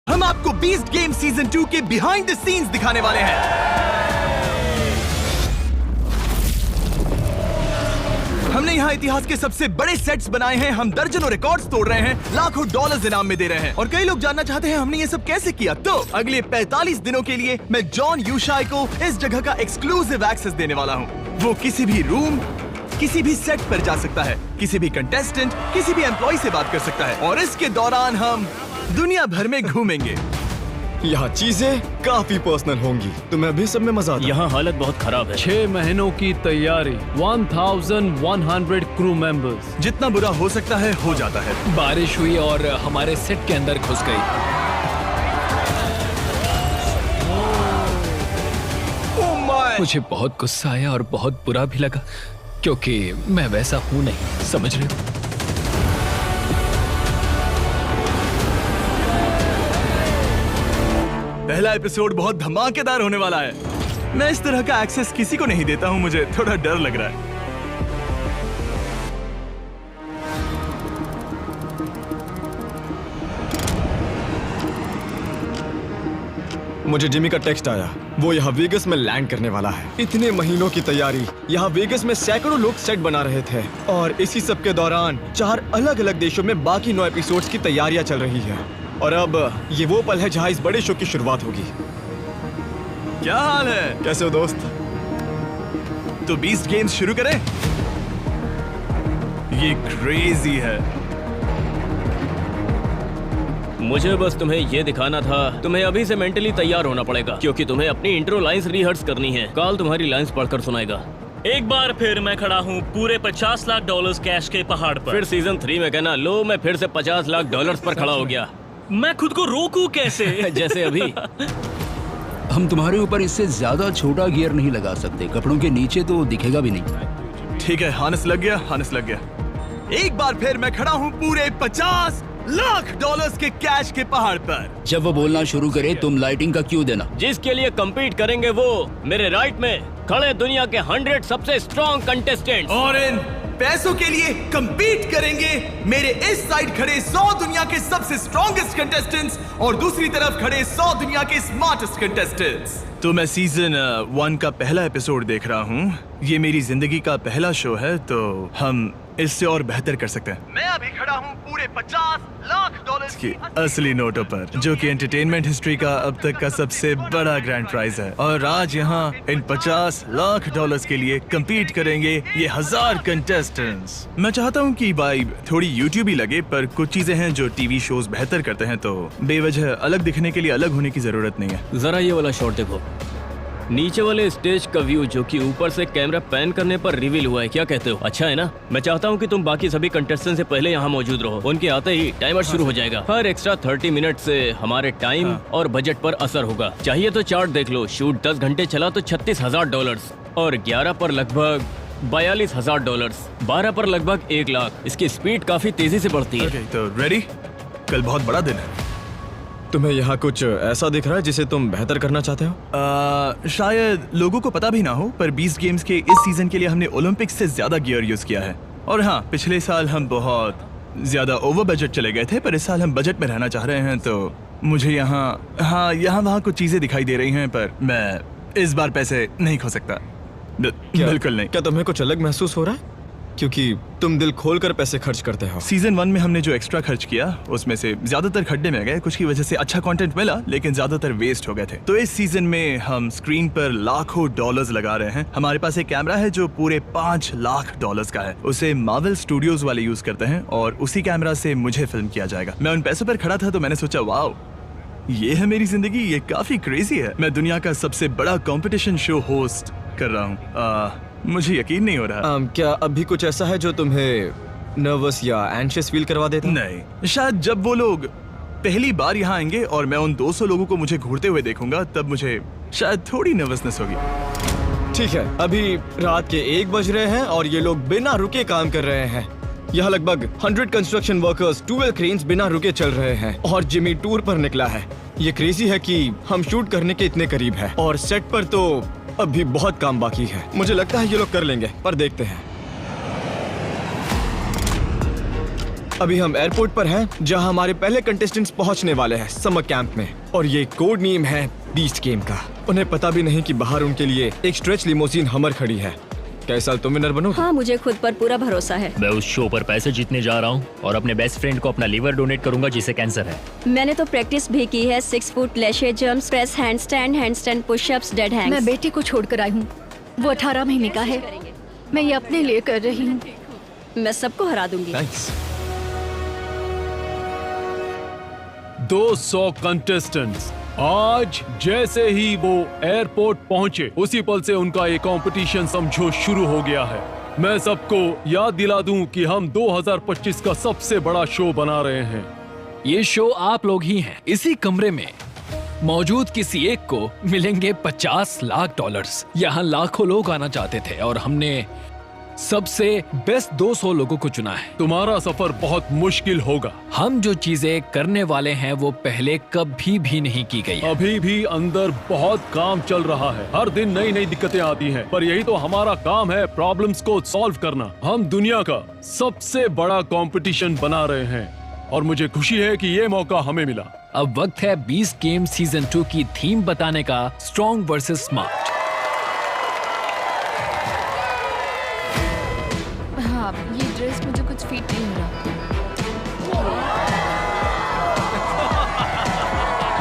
हम आपको beast game season 2 के बिहाइंड द सीन्स दिखाने वाले हैं। हमने यहाँ इतिहास के सबसे बड़े सेट्स बनाए हैं, हम दर्जनों रिकॉर्ड्स तोड़ रहे हैं, लाखों डॉलर्स इनाम में दे रहे हैं और कई लोग जानना चाहते हैं हमने ये सब कैसे किया। तो अगले 45 दिनों के लिए मैं जॉन यूशाई को इस जगह का एक्सक्लूसिव एक्सेस देने वाला हूँ। वो किसी भी रूम, किसी भी सेट पर जा सकता है, किसी भी कंटेस्टेंट, किसी भी एम्प्लॉय से बात कर सकता है और इसके दौरान हम दुनिया भर में घूमेंगे। यहाँ चीजें काफी पर्सनल होंगी, तुम्हें भी सब में मजा आता है। यहाँ हालत बहुत खराब है। 6 महीनों की तैयारी, 1100 क्रू मेंबर्स। जितना बुरा हो सकता है हो जाता है। बारिश हुई और हमारे सेट के अंदर घुस गई। मुझे बहुत गुस्सा आया और बहुत बुरा भी लगा क्योंकि मैं वैसा हूँ नहीं, समझ रहे हो? पहला एपिसोड बहुत धमाकेदार होने वाला है। मैं इस तरह का एक्सेस किसी को नहीं देता हूँ, मुझे थोड़ा डर लग रहा है। मुझे जिमी का टेक्स्ट आया, वो यहाँ वेगस में लैंड करने वाला है। इतने महीनों की तैयारी, यहाँ वेगस में सैकड़ों लोग सेट बना रहे थे और इसी सब के दौरान 4 अलग अलग देशों में बाकी 9 एपिसोड्स की तैयारियां चल रही है और अब ये वो पल है जहाँ इस बड़े शो की शुरुआत होगी। क्या हाल है? कैसे हो दोस्त? तो बीस्ट गेम्स शुरू करें? ये क्रेजी है। मुझे बस तुम्हें ये दिखाना था। तुम्हें अभी से मेंटली तैयार होना पड़ेगा क्योंकि तुम्हें अपनी इंट्रो लाइंस रिहर्स करनी है। काल तुम्हारी लाइंस पढ़कर सुनाएगा। एक बार फिर मैं खड़ा हूँ पूरे $50 लाख कैश के पहाड़ पर। फिर सीजन 3 में कहना, लो मैं फिर से $50 लाख पर खड़ा हो गया। मैं खुद को रोकूं कैसे? जैसे अभी। हम तुम्हारे ऊपर इससे ज्यादा छोटा गियर नहीं लगा सकते, कपड़ों के नीचे तो दिखेगा भी नहीं। ठीक है, हार्नेस लग गया, हार्नेस लग गया। एक बार फिर मैं खड़ा हूँ पूरे $50 लाख के कैश के पहाड़ पर। जब वो बोलना शुरू करे तुम लाइटिंग का क्यों देना। जिसके लिए कम्पीट करेंगे वो मेरे राइट में खड़े दुनिया के 100 सबसे स्ट्रॉन्ग कंटेस्टेंट। और इन पैसों के लिए compete करेंगे मेरे इस साइड खड़े 100 दुनिया के सबसे स्ट्रॉन्गेस्ट कंटेस्टेंट्स और दूसरी तरफ खड़े 100 दुनिया के स्मार्टेस्ट कंटेस्टेंट्स। तो मैं सीजन 1 का पहला एपिसोड देख रहा हूँ। ये मेरी जिंदगी का पहला शो है तो हम इससे और बेहतर कर सकते हैं। मैं अभी खड़ा हूँ पूरे $50 लाख की असली नोटों पर, जो कि एंटरटेनमेंट हिस्ट्री का अब तक का सबसे बड़ा ग्रैंड प्राइज है। और आज यहाँ इन $50 लाख के लिए compete करेंगे ये 1000 कंटेस्टेंट्स। मैं चाहता हूँ कि वाइब थोड़ी यूट्यूब ही लगे, पर कुछ चीजें हैं जो टीवी शोज बेहतर करते हैं, तो बेवजह अलग दिखने के लिए अलग होने की जरूरत नहीं है। जरा ये वाला शॉट देखो, नीचे वाले स्टेज का व्यू जो कि ऊपर से कैमरा पैन करने पर रिवील हुआ है। क्या कहते हो? अच्छा है ना? मैं चाहता हूँ कि तुम बाकी सभी कंटेस्टेंट से पहले यहाँ मौजूद रहो। उनके आते ही टाइमर शुरू हो जाएगा। हर एक्स्ट्रा 30 मिनट से हमारे टाइम और बजट पर असर होगा। चाहिए तो चार्ट देख लो। शूट 10 घंटे चला तो $36,000 और 11 पर लगभग $42,000, 12 पर लगभग 1 लाख। इसकी स्पीड काफी तेजी से बढ़ती है। तो रेडी? कल बहुत बड़ा दिन है। तुम्हें यहाँ कुछ ऐसा दिख रहा है जिसे तुम बेहतर करना चाहते हो? शायद लोगों को पता भी ना हो, पर बीस्ट गेम्स के इस सीजन के लिए हमने ओलंपिक्स से ज्यादा गियर यूज किया है। और हाँ, पिछले साल हम बहुत ज्यादा ओवर बजट चले गए थे, पर इस साल हम बजट में रहना चाह रहे हैं। तो मुझे यहाँ वहाँ कुछ चीजें दिखाई दे रही हैं, पर मैं इस बार पैसे नहीं खो सकता। बिल्कुल नहीं। क्या तुम्हें कुछ अलग महसूस हो रहा है? क्योंकि तुम दिल खोलकर पैसे खर्च करते हो। सीजन 1 में हमने जो एक्स्ट्रा खर्च किया उसमें से ज्यादातर खड्डे में गए। कुछ की वजह से अच्छा कंटेंट मिला, लेकिन ज्यादातर वेस्ट हो गए थे। तो इस सीजन में हम स्क्रीन पर लाखों डॉलर्स लगा रहे हैं। हमारे पास एक कैमरा है जो पूरे $5 लाख का है। उसे मार्वल स्टूडियोज वाले यूज करते हैं और उसी कैमरा से मुझे फिल्म किया जाएगा। मैं उन पैसों पर खड़ा था तो मैंने सोचा, वाओ, ये है मेरी जिंदगी, ये काफी क्रेजी है। मैं दुनिया का सबसे बड़ा कंपटीशन शो होस्ट कर रहा हूँ। मुझे यकीन नहीं हो रहा। क्या अभी कुछ ऐसा है जो तुम्हें नर्वस या एंशियस फील करवा देता? नहीं, शायद जब वो लोग पहली बार यहाँ आएंगे और मैं उन 200 लोगों को मुझे घूरते हुए देखूंगा, तब मुझे शायद थोड़ी नर्वसनेस होगी। ठीक है, अभी रात के 1 बज रहे हैं और ये लोग बिना रुके काम कर रहे हैं। यहाँ लगभग 100 कंस्ट्रक्शन वर्कर्स 12 क्रेन्स बिना रुके चल रहे हैं और जिमी टूर पर निकला है। ये क्रेजी है कि हम शूट करने के इतने करीब है और सेट पर तो अभी बहुत काम बाकी है। मुझे लगता है ये लोग कर लेंगे, पर देखते हैं। अभी हम एयरपोर्ट पर हैं, जहां हमारे पहले कंटेस्टेंट्स पहुंचने वाले हैं समर कैंप में। और ये कोड नेम है बीस्ट गेम का। उन्हें पता भी नहीं कि बाहर उनके लिए एक स्ट्रेच लिमोजिन हमर खड़ी है। क्या इस साल तुम विनर बनोगे? हाँ, मुझे खुद पर पूरा भरोसा है। मैं उस शो पर पैसे जीतने जा रहा हूँ और अपने बेस्ट फ्रेंड को अपना लीवर डोनेट करूंगा जिसे कैंसर है। मैंने तो प्रैक्टिस भी की है। 6 फुट लेशे jumps, press handstand, push ups, dead hangs. मैं बेटे को छोड़कर आई हूँ। वो 18 महीने का है। मैं ये अपने लिए कर रही हूँ। मैं सबको हरा दूंगी। नाइस। 200 कंटेस्टेंट्स आज जैसे ही वो एयरपोर्ट पहुंचे उसी पल से उनका ये कंपटीशन समझो शुरू हो गया है। मैं सबको याद दिला दूं कि हम 2025 का सबसे बड़ा शो बना रहे हैं। ये शो आप लोग ही हैं। इसी कमरे में मौजूद किसी एक को मिलेंगे 50 लाख डॉलर्स। यहाँ लाखों लोग आना चाहते थे और हमने सबसे बेस्ट 200 लोगों को चुना है। तुम्हारा सफर बहुत मुश्किल होगा। हम जो चीजें करने वाले हैं वो पहले कभी भी नहीं की गई है। अभी भी अंदर बहुत काम चल रहा है। हर दिन नई नई दिक्कतें आती हैं, पर यही तो हमारा काम है, प्रॉब्लम्स को सॉल्व करना। हम दुनिया का सबसे बड़ा कंपटीशन बना रहे हैं और मुझे खुशी है कि ये मौका हमें मिला। अब वक्त है बीस्ट गेम सीजन 2 की थीम बताने का, स्ट्रॉन्ग वर्सेस स्मार्ट। हाँ, ये ड्रेस मुझे कुछ फिट नहीं हो रहा।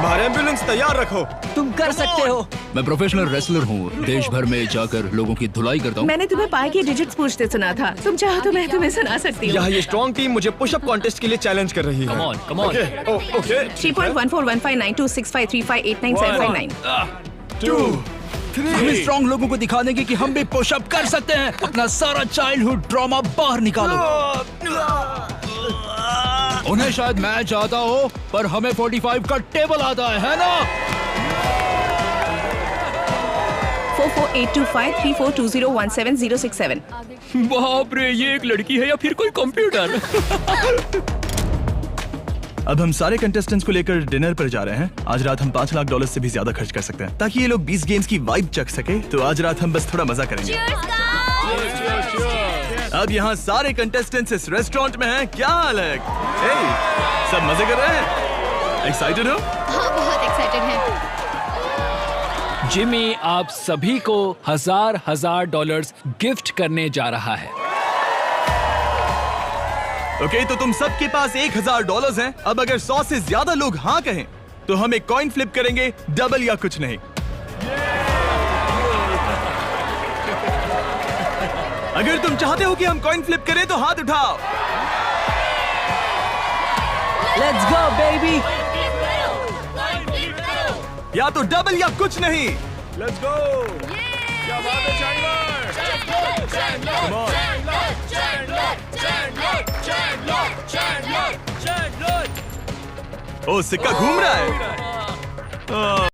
बाहर एम्बुलेंस तैयार रखो। तुम कर सकते हो। मैं प्रोफेशनल रेसलर हूँ। देश भर में जाकर लोगों की धुलाई करता हूँ। मैंने तुम्हें पाई की डिजिट्स पूछते सुना था। तुम चाहो तो मैं तुम्हें सुना सकती हूँ। यहाँ ये स्ट्रॉन्ग टीम मुझे पुशअप कॉन्टेस्ट के लिए चैलेंज कर रही है। Come on, come on. Okay 3.141592653589 हमें स्ट्रॉन्ग लोगों को दिखा देंगे कि हम भी पुशअप कर सकते हैं। अपना सारा चाइल्डहुड ट्रॉमा बाहर निकालो। उन्हें शायद मैच आता हो, पर हमें 45 का टेबल आता है ना? 44825342017067। बाप रे, ये एक लड़की है या फिर कोई कंप्यूटर? अब हम सारे कंटेस्टेंट्स को लेकर डिनर पर जा रहे हैं। आज रात हम $5 लाख से भी ज्यादा खर्च कर सकते हैं ताकि ये लोग 20 गेम्स की वाइब चख सके। तो आज रात हम बस थोड़ा मजा करेंगे। अब यहाँ सारे कंटेस्टेंट्स इस रेस्टोरेंट में हैं। क्या हाल है? सब मजे कर रहे हैं? एक्साइटेड हो? हाँ, बहुत एक्साइटेड है। जिमी आप सभी को $1000 डॉलर्स गिफ्ट करने जा रहा है। ओके, तो तुम सबके पास $1000 हैं। अब अगर 100 से ज्यादा लोग हाँ कहें तो हम एक कॉइन फ्लिप करेंगे, डबल या कुछ नहीं। अगर तुम चाहते हो कि हम कॉइन फ्लिप करें तो हाथ उठाओ। Let's go baby. या तो डबल या कुछ नहीं। Let's go. क्या बात है चैंडलर? ओ, सिक्का घूम रहा है।